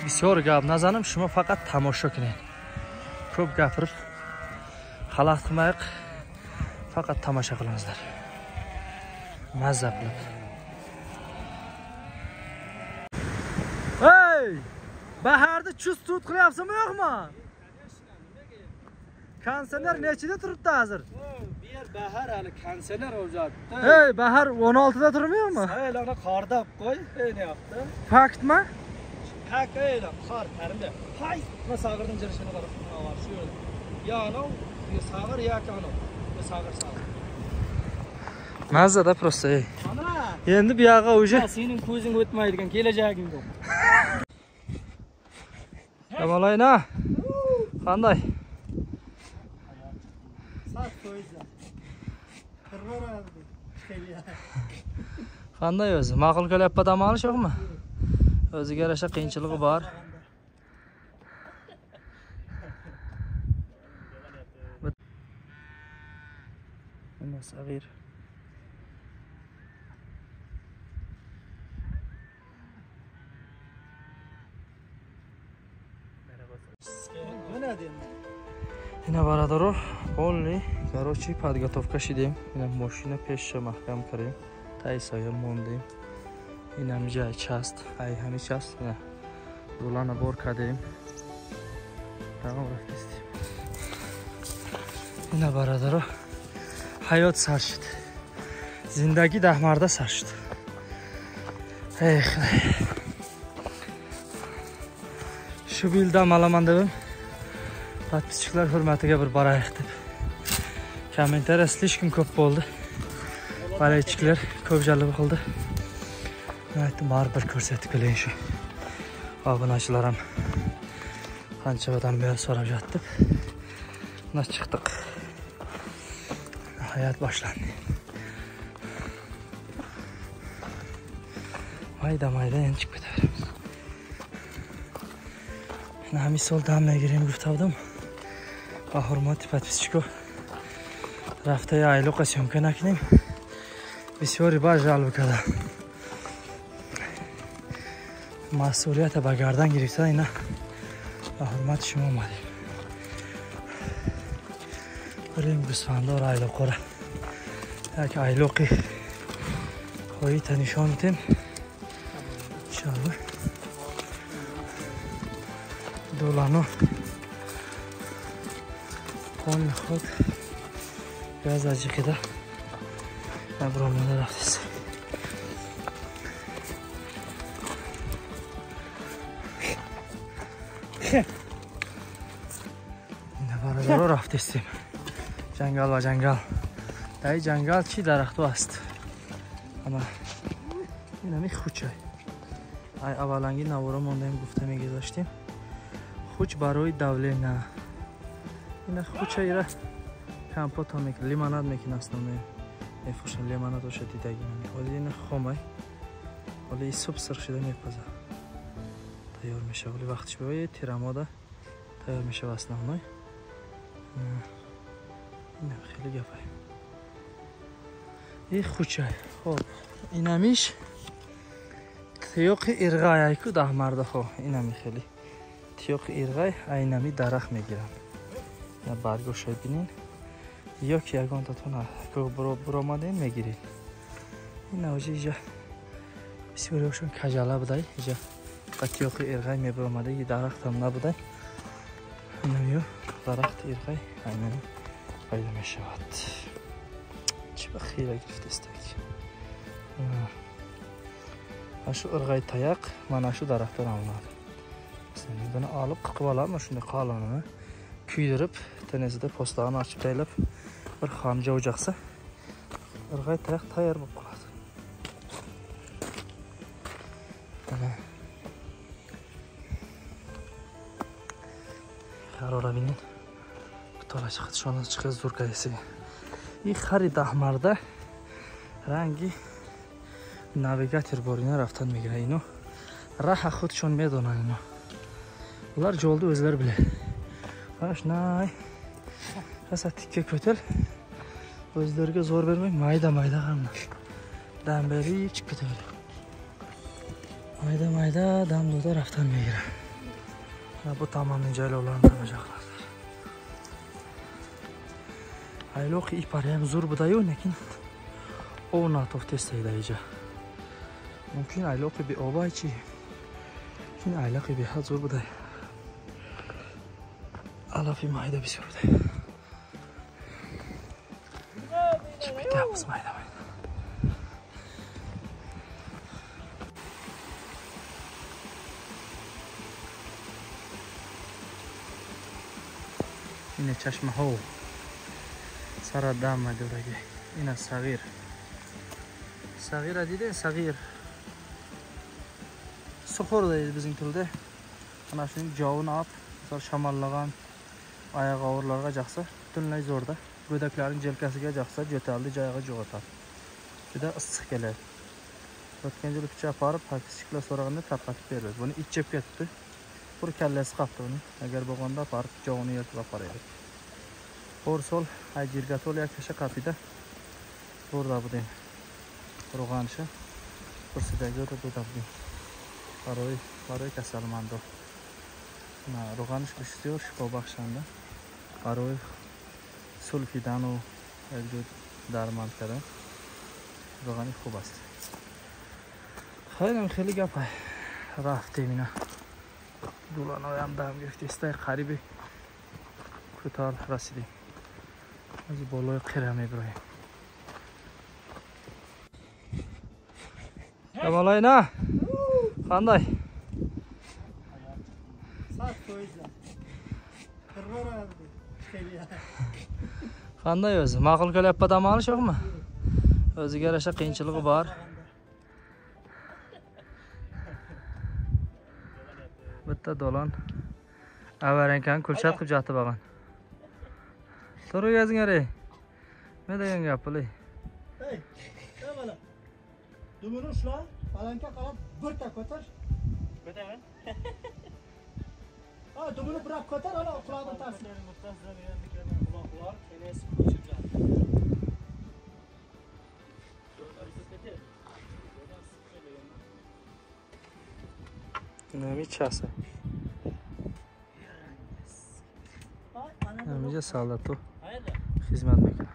bisyor gap nazarim shuni faqat tomosha qiling. Ko'p gapirib xalaqit qilmaylik. Faqat tomosha qilingizlar. Mazza qilib. Hey! Baharda chust tut qilyapsizmi yo'qmi? Konsertlar nechida turibdi hozir? Bu yer bahar hali konsertlar o'zatdi. Hey, bahar 16da turmayapmi? Hayla qorda qo'y, ne yaptı? Faktmi? Hak öyle, qor tarimda. Hay, mana sag'irning jirishini qarab, var shu yo'l. Ya no, bu sag'ir ya kano. Bu sag'ir. Mazada prosta. Mana. Endi bu yoqqa o'sha Sening ko'zing o'tmaydigan kelajaging yo'q. Yamalayna. Qanday? Sat qo'yza. Qirg'oradi. Qanday o'zi? Ma'qul kelyapti dam olish yo'qmi? O'ziga yarasha qiyinchiligi bor. Mana sag'ir. Ина барадаро, полный, короче, подготовка шидем. Ина машина пешша махкам карем. Тайсая мондем. Ина мжай част, ай хами част. Ина рулана бор кадем. Тамом рафтистим. Ина барадаро, hayot sar shud. Zindagi Dahmarda sar shud. Ey Xudoy. Shu bildam olaman deb подписчиклар hurmatiga bir boraylik deb. Kommentariya slishkim ko'p bo'ldi. Baraychilar ko'p jalb qildi. Aytdim, baribir ko'rsatib qo'ying shu. Obunachilar ham qancha odam beri so'rab yotdi. Mana chiqdik. Hayat boshlandi. Mayda endi chiqib ketaveramiz. Nami soldan gireyim guftavdim. Hurmatli подписчиков. Рафта я локацион к ним. Бисёри ба жалоб кардам. Мас'улiyat ба гардан гирифта ина. Hurmat shuma omadi. بریم گوسفندار айлق را یک айлقی خواهی نشان میدیم انشاءالله. دولانو قوم خود گاز اجیقیده نبرامده رفتیست. نبرده رو رفتیستیم. جنگل و جنگل. در جنگل چی درختو است؟ اما این همی خوچه. ای اولانگی نوارا موندیم گفته میگی داشتیم. خوچ برای دوله نه. این خوچه ایره کمپوت هم میکنه. لیمانات میکنه اصلا میفروشن. لیمانات رو شدید اگه ولی این خمه. ولی این صبح سرخ شده میپزه. تیار میشه. ولی وقتش باید تیراماده تیار میشه اصلا نه. این خیلی گفته. این خوچه. خب این همیش تیوق ارغای که دهمرده خو. این همی خیلی تیوق ارغای این همی درخت میگیرن. یا برگو شاید بینین. یا که یکان تاتون که برآمده میگیرین. این اوجی اینجا بسیاری هاشون کجاله بودای. اینجا تیوق ارغای میبرآمده یه درخت هم نبوده. این همیو درخت ارغای این همی پیدا میشود. چی بخیره گرفته است که اشو ارغای تایق من اشو درخت را آمد. مثلا بنا آلب قبالا ماشون قالانه کیدرب تنزده پستان açıp تایلب bir xamca ocaqsa ارغای تایق تایار بقولاد. قراره بینین کتالا çıktı şu anda çıkıyor zurkayesi. این خری دهمرده رنگی ناویگاتور بارینه رفتن میگیره. اینو راه خودشون میدونن. اینو ular jolda o'zlari biladi. Mana shunday qasa tikka ko'tal o'zlariga zo'r bermang, mayda qilma. Damberi chiqib ketaveradi. Mayda damdoda raftan میگیره. bu tomonning jaylovlarini tomosha qilasiz. Ayloq ipari ham zo'r budayu, lekin o'rnatib testaydi ija. Mumkin ayloq bi obaychi. Lekin ayloq bi zo'r buday. Alafi mayda bir so'rdi. Chiqyapmiz mayda. Yine Chashma Hov. Saradam maduragi. Yine Sag'ir. Sag'ir deydi, Sag'ir. Suxur deydi bizning tilda. Mana shuning javini olib, misol shamollagan oyoq og'irlarga jaqsa, butunlay zo'rda. Go'daklarning jelkasiga jaqsa, jo'taldi joyiga jo'g'atadi. Juda issiq keladi. O'tgan yil picha parib, pakichiklar so'raganda tarqatib berdi. Buni ichib ketdi. Pur kallasi qapti uni. Agar bo'lganda parib javini yerga qo'yadi. Qo'rsol ajirga to'liq kasha qapida. Burada bu deyim. Ro'g'anishi kursidagi o'tadi. Qaroy kasalmando. Ro'g'anish bishtiyor shifo baxshanda. Qaroy sulfidano mavjud darmon karam. Ro'g'anish خوب است. خیلی گپه رفتیم اینا دولانای هم دم گرفت استای قریبی کوتاه رسیدیم از بالای قره میبریم بالای نه قندای qanday o'zi ma'qul kelyapti damolish yo'qmi? O'ziga yarasha qiyinchiligi bor. Bitta do'lon avarankan kulchat qilib jatib olgan. So'ragazing ere. Nima degan gap bu? Hey, mana. Dumini ushla, balandga qarab bir ta ko'tar. Ko'taman. Ha, dumini birab ko'tar, ana quloqni tarsin. Quloqlar kenesi ko'chirgan. Namichasi. Namicha soldatу. Xizmat mekan.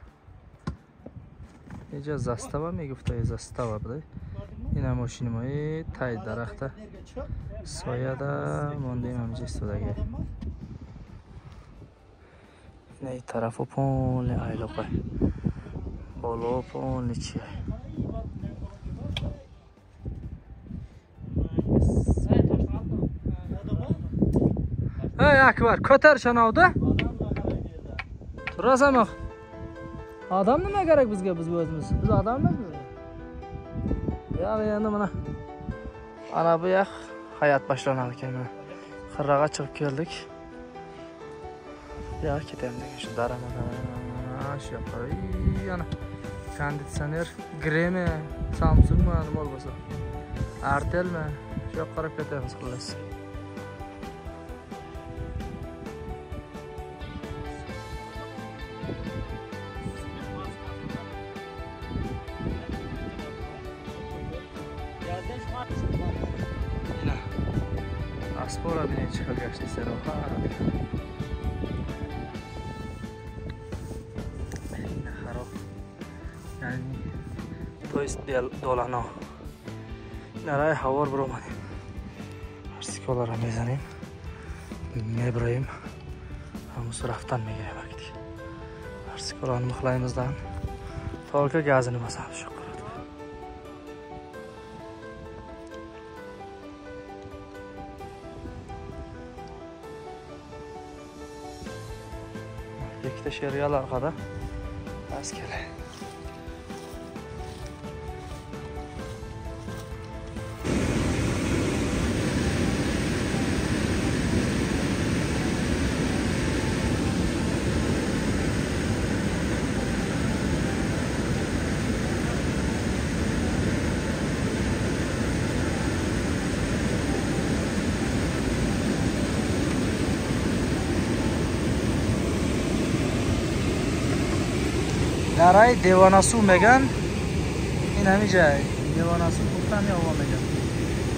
Eja zastava megufta zastava bude. Ina mashina moy tay daraxta. Soyada mondem namicha istodagi. Nei tarafo ponle ayloqa. Bolo ponle chi. Hey Akbar, ko'tar shanavda. Turasanmi? Odam nima kerak bizga, biz o'zimiz? Biz odammiz. Yo'q, endi mana ana bu yoq hayot boshlanar ekan. Qirraga chiqib keldik. Ya ketamiz shu daramadan. Shu yoqqa. Yana konditsioner, Greme, Samsungmi, nima bo'lsa. Artelmi? Shu yoqqa qarab ketamiz xullas. Spora birinchi qilgachdi seroha. Xarob. Yani to jest dolano. Naray havor biroman. Artikolara mezanim. Mebrayim. Hamus raftan megire vakti. Artikolarni mixlaymizdan tolka gazini bosamiz shu. Ikkita sheriyal orqada askeri. Naray devanasu megan in hami jay devanasu guftam ya megan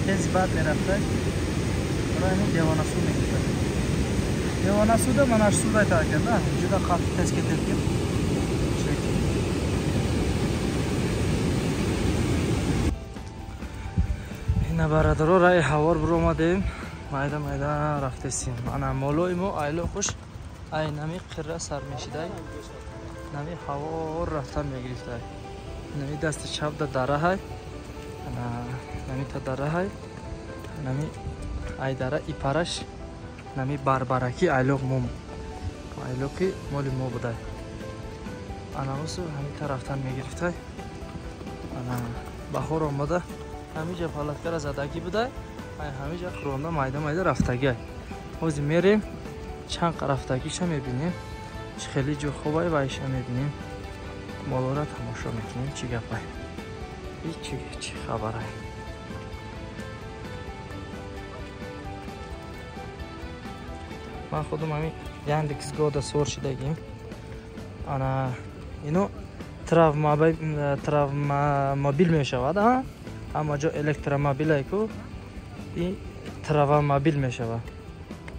tez bad merafta Ayni devona suv megibdi. Devona suvda mana shu suvda aytar ekanda, juda qattiq tez ketayotgan. Ina baradaro ray havor bir omadیم. Mayda رفتیم. Ana مولویمو aylo خوش ای نمی قره سر میشیدای. نمی havor رفتن میگرفتای. نمی دست چپ داره های. انا نمی تا داره های. نمی ای داره ای پارش. نمی باربارکی aylo مم. aylo کی مولی مو بودای. انا واسه همی تا رفتن میگرفتای. انا بخور اومده. همینجا حالتکار زدگی بوده. همینجا خرونده مایده رفتگی. اوزی میریم چند رفتگیش هم میبینیم. خیلی جو خوبه وایش هم میبینیم. مالا را تماشا میکنیم. چی گپه؟ چی خبره؟ من خودم همین یاندکس گودا سور شدگیم. انا اینو تراومابیل میشود ها. اما جو الکتروموبیل ای کو این تراومابیل میشود.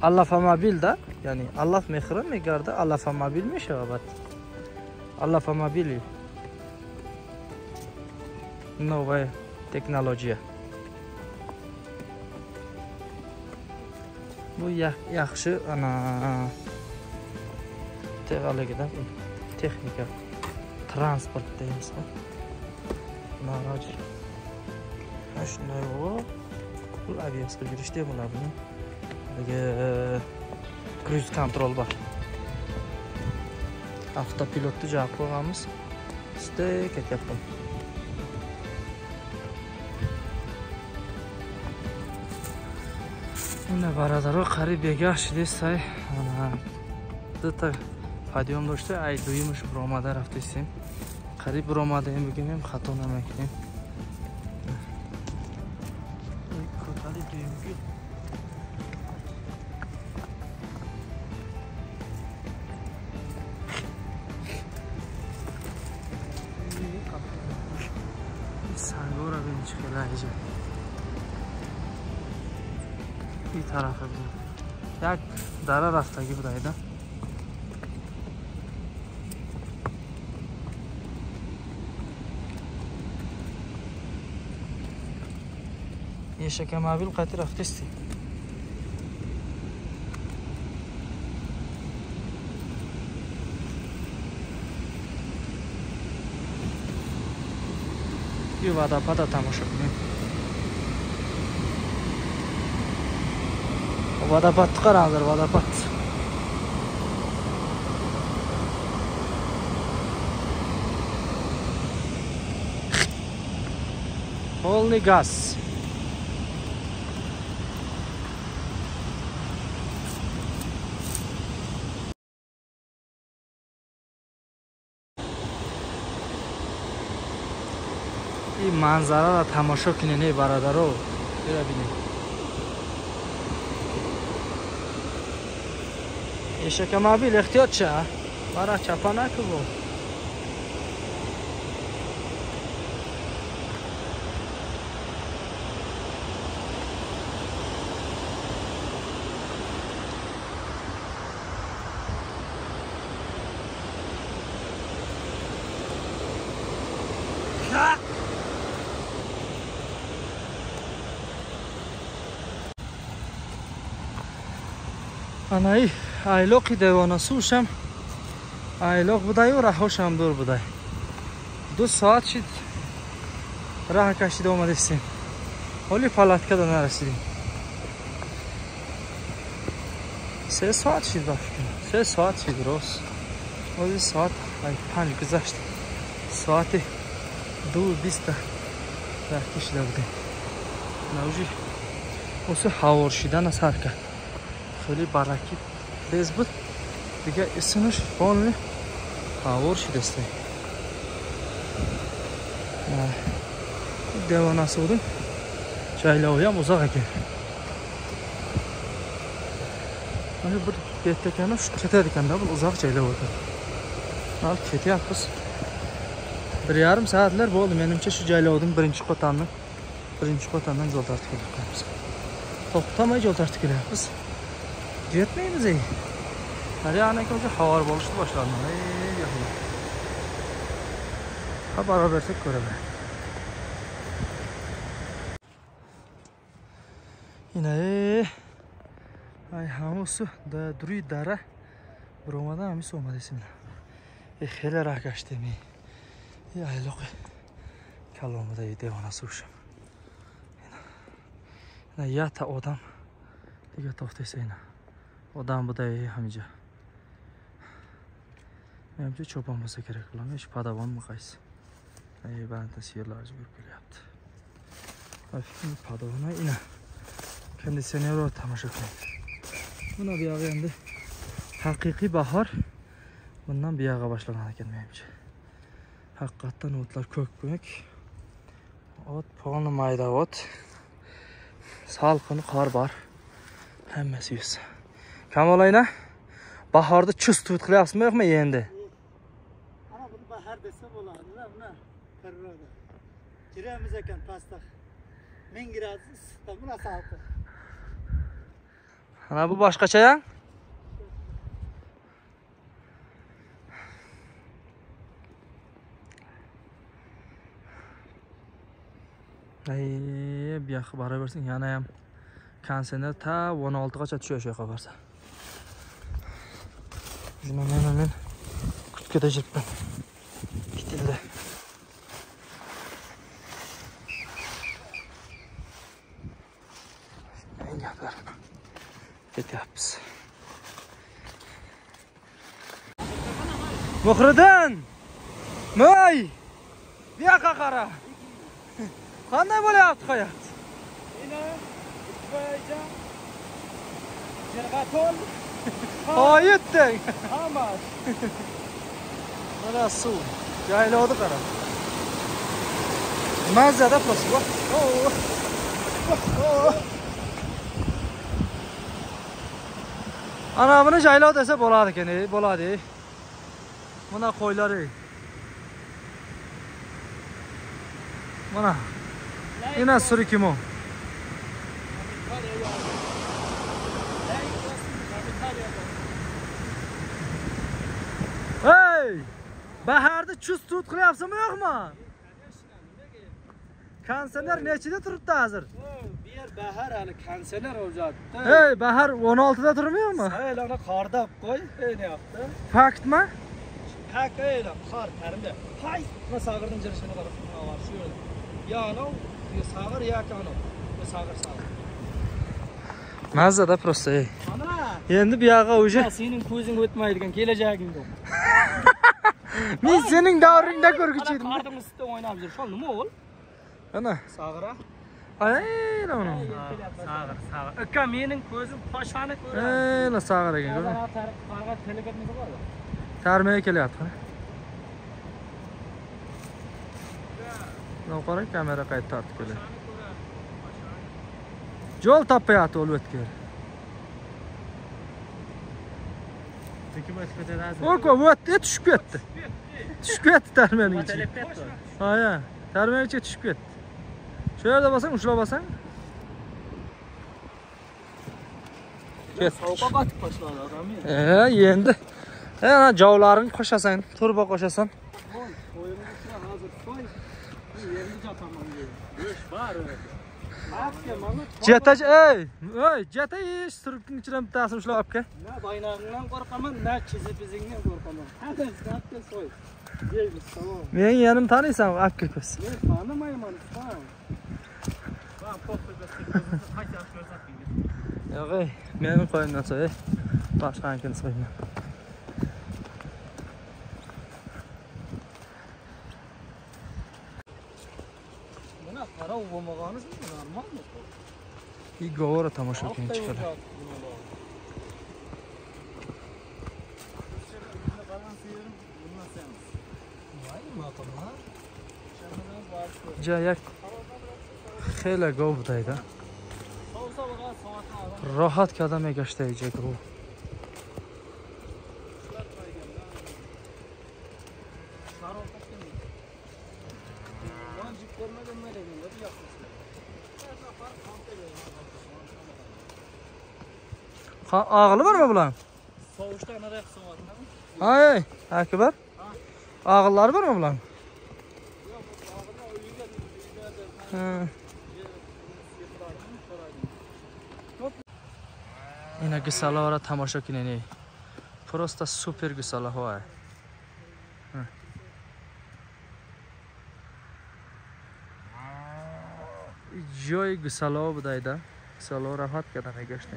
الافامابیل ده یعنی الاف میخوره میگرده الافامابیل میشود. الافامابیلی نوع تکنولوژی. Bu yaxshi ana texnologiyadan texnika transport deymiz. Noroji. Shunday o. Bu aviatsiya yurishda bo'ladi. Bunga cruise control bor. Avtopilotni javob qo'yamiz. Sizda ketyapman. Ина барадаро қариб бегах шидестай. Ана дута подъем дошта, ай дуимаш биромада рафтисим. Қариб биромадаим бигинем, хато намекунем. Ой, котали дуимги. Сангора бин чиқила ижа. این طرفه بود. یک دره رفتگی بود ایده. یه شکم موبیل قطعی رفتیستی. یه водопада تماشا کنیم. водопад qaranglar, водопад. Полный газ. این منظره را تماشا کنین برادرو. بیا ببینید. شکم موبیل احتیاط شه برای چپا نکو. анай айлоқи девонасушам айлоқ будаю раҳошам дур будай. 2 соат шид раҳ кашида омадастем. ҳоли палаткада нарасидем. 3 соат шид бафикам. 3 соат шид рост. ҳоли соат 5 гузашт. соати 2:20 раҳ кашида будем. навжи осу ҳавор шидан аз ҳарка. خیلی برکی دز بود دیگه اسمش فون هاور شده است. دیوانه سودن جایلاوی هم uzak ki. Hani bu gettekene şu kete dikende bu uzak jaylao'da. Al kete yapız. 1,5 saatler bo'ldi menimcha shu jaylao'ning birinchi qo'tandan yo'l tortib keldik. to'xtamay yo'l tartib kelyapmiz. Yetmaymiz ey. Hali anakoga xabar bo'lishni boshladi. Xabar bersak ko'raman. Yine ay hamusu da duri dara bromadan mi so'madi esimda. Xela rakashtimi. Ay loqi. Kalomda devona suvshim. Na yata odam دیگه to'xtaysa ina. Odam buday hamja. Menimcha cho'pon bo'lsa kerak bularni, hech padavonmi qaysi? Banda siyirlar yurib kelyapti. Afkin padavona ina. Konditsioner tomosha qiling. Buni bu yoqqa endi haqiqiy bahor bundan bu yoqqa boshlanadi ekan menimcha. Haqiqatan o'tlar ko'k-ko'k. Ot polni mayda ot. Salqin qor bor. Hammasi yuz. Kamolayna bahorda chust tut qilyapsizmi yo'qmi endi? Ana buni bahor desa bo'ladi, buna qirroqda. Kiramiz ekan pastda. 1000 gradus issiqda buna salqin. Ana bu boshqacha-ya? Bu yoqqa baraversin, yana ham konditsioner ta 16 gacha tushishi qo'yarsa. Men kutkada jiribman. Kitildi. Men gaplar. Ketyapmiz. Muhriddin! Moy! Bu yoqqa qara. Qanday bo'lyapti hayot? Jergatol. Oyitding. Hamas. Mana suv. Yaylovni qara. Mazada plastik. Ana buni jaylov desa bo'ladi ekan, bo'ladi. Mana qo'ylar. Mana. Ina surikimo. Hey! Baharda chust tut qilyapsizmi yo'qmi? Konditsioner nechida turibdi hozir? Bu yer bahar hali konditsioner o'zatdi. Hey, bahar 16 da turmayapmi? Hayır, ana qarda qo'y, ne yaptı? Faktmi? Haq öyle, qar tarimda. Hay, mana sag'irning jirishini qarab, var shu yerda. Ya ana, bu sag'ir yoki ana. Bu sag'ir. Mazada просто. Ana, Endi bu yoqqa o'sha. Sening ko'zing o'tmaydigan kelajaging yo'q. Men sening davringda ko'rguchi edim. Qardim ustida o'ynab yur. Shol nima o'l? Ana. Sag'ira. Ay, ana. Sag'ir. Aka mening ko'zim poshani ko'radi. Ey, sag'ir ekan. Qarg'a telegatmasa bo'ladi. Tarmaya kelyapti. Qara kamera qayta tortib keladi. Yo'l topyapti o'l o'tkir. O'ko, o'tdi, tushib ketdi. Tushib ketdi tarmaning ichiga. Ha, ya. Tarmaning ichiga tushib ketdi. Shu yerda bo'lsang, ushlab olsang. Sovuqqa qotib boshladi odam. Endi. Ana javlarini qo'shasan, turba qo'shasan. Qo'yimiz ichida hozir soy. Yerni jotaman deydi. Go'sh bor. Jeta, ey, jeta ish suribning ichidan bittasini ushlab olib kel. Na baynog'ingdan qo'rqaman, na chizib-chizingdan qo'rqaman. Hammasidan soy. Deymiz, tamom. Men yanim taniysan, akka ko'z. Men tanimayman, tamom. Va qo'rqib qayta ko'rsatdingiz. Yo'q, meni qo'yimdan so'y. Boshqanikini so'yman. Qara bo'lmaganiz normalmi? И говора tomosha qilib chiqadi. Jayak xela govdayda. Rohat qadam egashlaydi gov. Ağılı varmı bulan? Soğuşta anara soğumadın mı? Ay, Akbar. Ağılları var mı bulan? Yok, ağırına uyuyla Ha. Ina gısalara tamasha kineni. Просто super gısala hoy. Joy gısala budayda. Gısala rahat kadar geçti.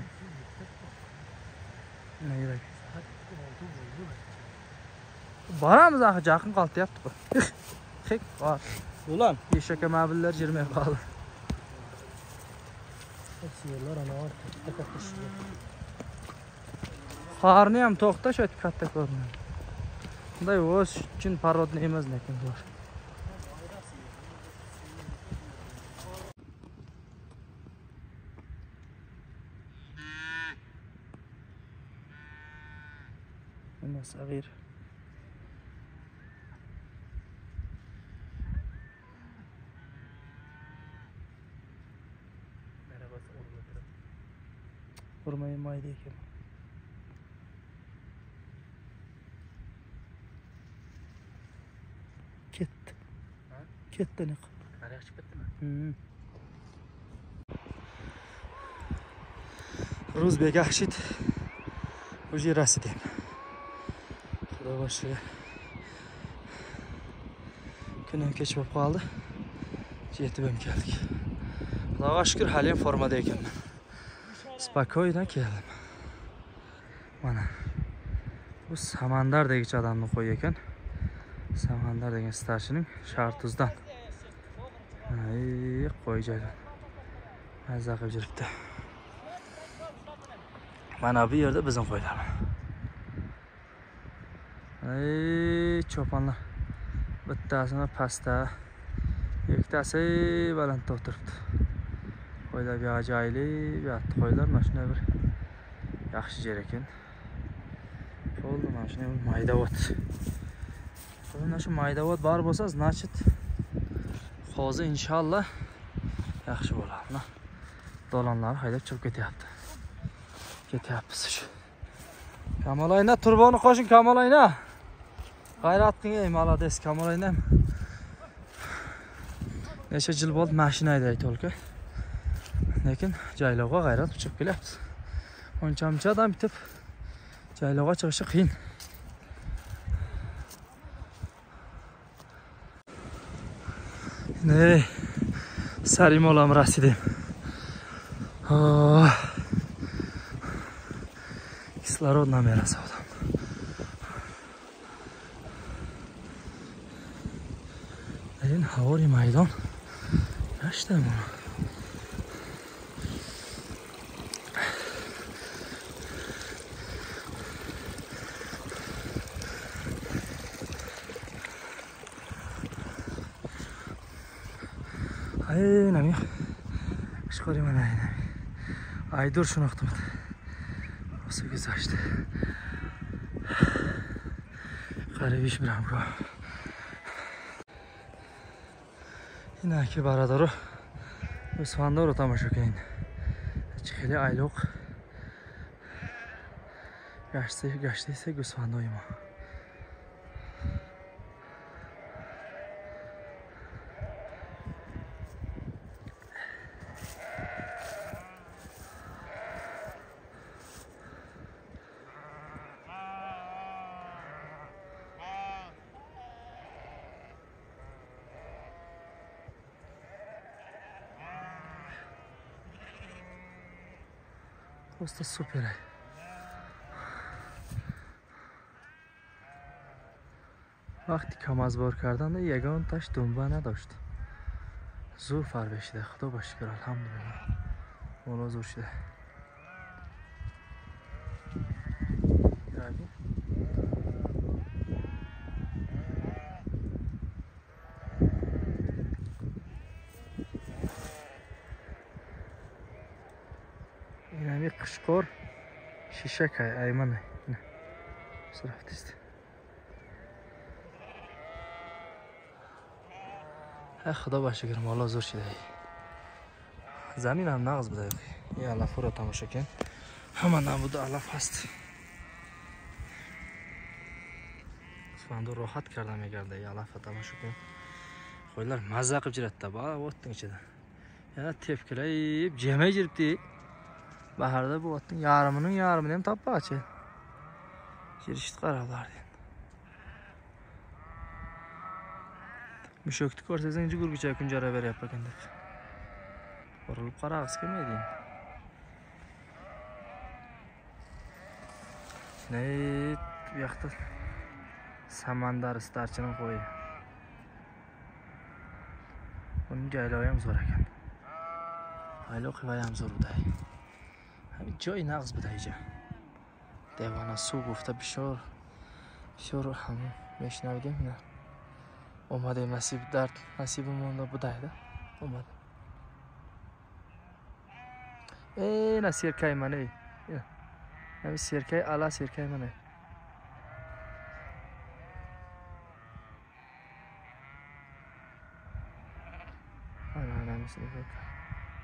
Ne yürek. Baramız axı yaxın qaldı yaptı bu. Xek var. Ulan. Yeşək məbiller girməyə qaldı. Xarnıyam toxta şöyle katta görünüyor. Bunday o'z üçün parodni emas lekin bor. Ana صغير. Vurmayı mayda ekan. Ketdi. Ketdi ne? Qaraq chiqib ketdimi? Ruzbek Axshid уже rasidem. Xudo boshqa. Kunim kech bo'lib qoldi. Yetib ham keldik. Xudoga shukr, hali ham formada ekanman. Spokojno keldim. Mana bu Samandar degichi odamni qo'y ekan. Samandar degan starshining Shartuzdan. Ay, qo'y joydan. Mazza qilib yuribdi. Mana bu yerda bizning qo'ylar. Ay, cho'ponlar. Bittasini pastda, ikkitasi balandda o'tiribdi. Qo'ylar bir ajoyib yotdi. Qo'ylar mana shunday bir yaxshi yer ekan. Bo'ldi, mana shunday maydavot. Mana shu maydavot bor bo'lsa, значит, hozir inshaalloh yaxshi bo'ladi. Do'lonlar haydab chiqib ketyapti. Ketyapmiz shu. Kamolayna turboni qo'shin, Kamolayna. G'ayrating, ey, молодец, Kamolayna. Necha yil bo'ldi mashina haydaydi to'lka. Lekin jaylovga g'ayrat chiqib kelyapti. Uncha odam bitib jaylovga chiqishi qiyin. Ne? Sarim olam rasidem. Kislorod namerasi odam. Lekin havori maydon. Yashtam uni. Ay, nami. Shkori mana ay nami. Aydur shunoqda. Rosa güzashdi. Qaribish bilan bro. Inaki baradaro. Usfandoro tamasha qiling. Chixili ayloq. Gashti ise Usfandoymo. Просто супер. وقتی کامازبار کردن یگان تاش دنبه نداشت. زور فر بشیده. خدا با شکر الحمدلله. مولا زور شده. اینمی قشقار شیشک های ایمانه. نه صرفت است. خدا باشه که مالا زور شده. زمین هم نغز بده. یا لفورا تماشا کن. Mana bu da alaf است. Svandu rohat kardam egarda alaf tomosha qilib. Qo'ylar mazza qilib jiradi ba, o'tning ichida. Yana tepkilayib, jemay jiribdi. Baharda bu o'tning yarmini ham topmoqchi. Jirishdi qarablar. Mushokni ko'rsang, jugurgicha kunjara beryapti ekan deb. Qo'rilib qarag'is kelmaydi. Ne, bu yoqda samandar starchining qo'yi. Uning jaylovi ham zo'r ekan. Ayloq ham zo'r buday. Hamma joy naqs budayja. Devona suv gufta bishor. Bishor ham meshnavdim na. Omade nasib dard, nasibim onda budayda. Omade. Na serkay mana. Abi serkay ala serkay mana. Ana serkay.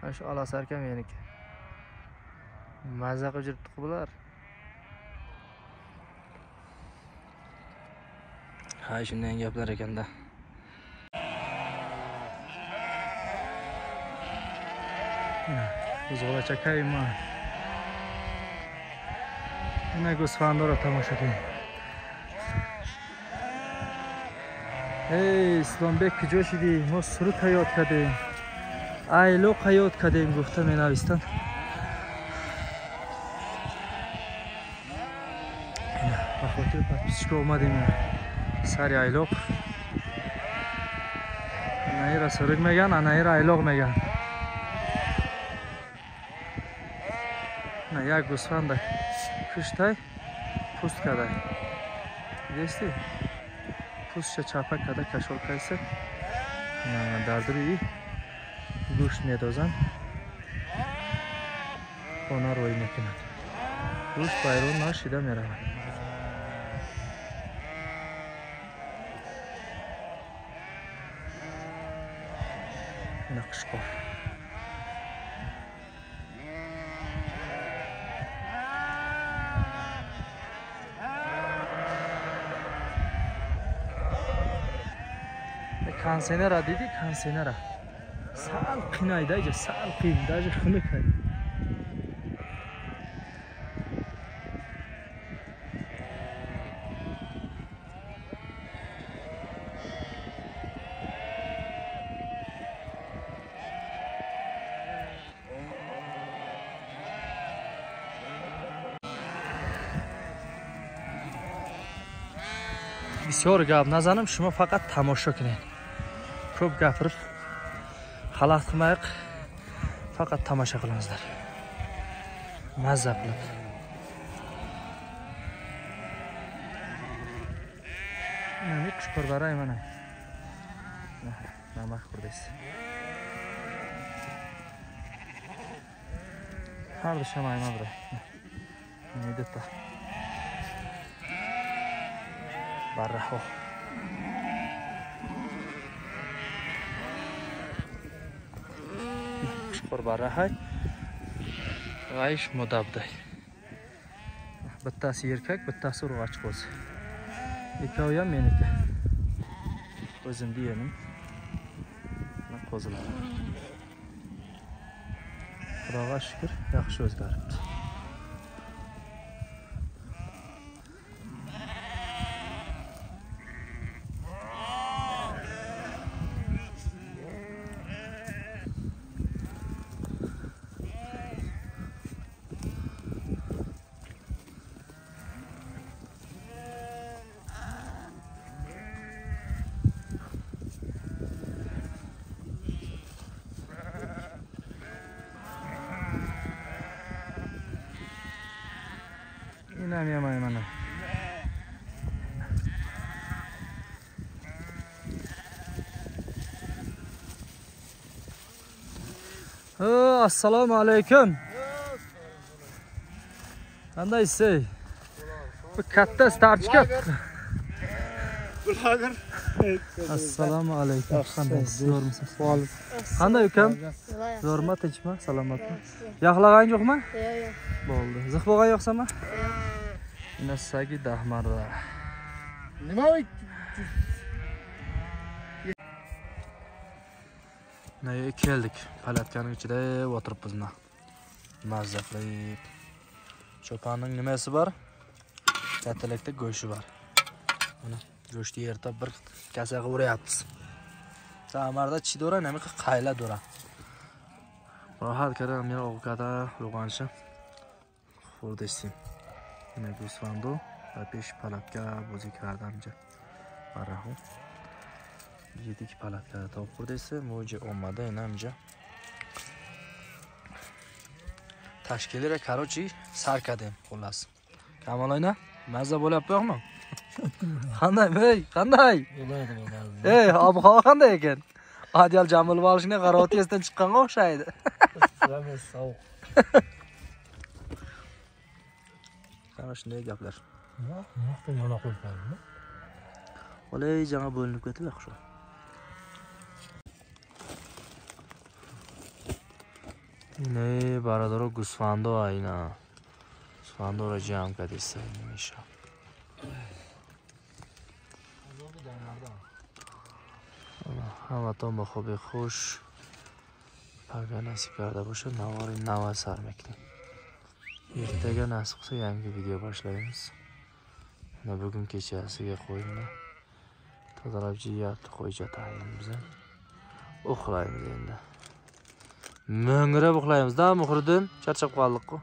Ana shu ala serkay meniki. Mazza qilib jiribdi bular. Ha, shunday gaplar ekanda. Zo'ra chakayma. Mana G'usfandora tomosha qiling. Ey Islombek jo'shidi, mo surut hayot kadem. Ayloq hayot kadem gufta menavistan. Baxotir patishga o'madim. Sari ayloq. Anayra surigmagan, anayra ayloqmagan. Na yak G'usfanda Kıştay, pust kadar. Desti. Pustça çarpak kadar kaşol kaysa. Dardırı iyi. Guş medozan. Onar oyun makinat. Guş bayron naşida merhaba. Nakışkor. Kansenera dedi, kansenera. Sal qinaydi, sal qiyin, даже ximikay. Bisyor gap nazarim shuma faqat tomosha qiling. Ko'p gapirib xalaqit qilmayq, faqat tomosha qilamizlar. Mazza qilib. Mana qushqor baray mana. Namaq qurdaysiz. Har shamayma bura. Nidetta. Barraho. Barrahay. G'aysh mudabday. Bittasi erkak, bittasi urg'och qo'zi. Ikkovi ham meniki. O'zimni yerim. Mana qo'zilar. Xudoga shukr, yaxshi o'zgaribdi. İnam yamayım ana. Assalomu alaykum. Qandaysiz? Bu katta starchka. Bular Assalomu alaykum. Qandaysiz? Zo'rmisiz? Qanday ukam? Zo'rmi, tinchmi, salomatmi? Yaxlag'ang yo'qmi? Yo'q. Bo'ldi. Ziq bo'lgan yo'qsami? Nasagi dahmarda. Nima Nega keldik? Palatkaning ichida o'tiribmizmi? Mazza qilib. Cho'ponning nimasi bor? Katalakda go'shti bor. Mana go'shtni yertib bir kasaga uryapmiz. Samarda chidora nima qayla dora. Rohat karam men ovqatda yo'g'anshi. Xurdishim. Nima gusvando va 5 palatka buziklardancha. Barahu. Yedik palatka topqurdisi, mo'ji olmadi enamja. Tashkilira karochi sarkadim xullas. Kamolayna mazza bo'lyapti yo'qmi? Qanday, ey, qanday? Ey, ob-havo qanday ekan? Adyal jamilib olishni qaror tezdan chiqqanga o'xshaydi. Sovuq. Qana shunday gaplar. Yo'q, yana qo'yibman. Olay, jana bo'linib ketdi yaxshi. Ne baradaro gusfando ayna. Gusfando ra jam kadisa misha. Hamma tomba خوبی خوش. Agar nasib karda bo'lsa, Navoiy Nava sarmakni. Ertaga nasib qilsa yangi video boshlaymiz. Mana bugun kechasiga qo'yimni tozalab jiyapti, qo'ycha tayinmiz. Uxlaymiz endi. Mangrab uxlaymiz-da, Muhriddin. Charchab qoldik-ku.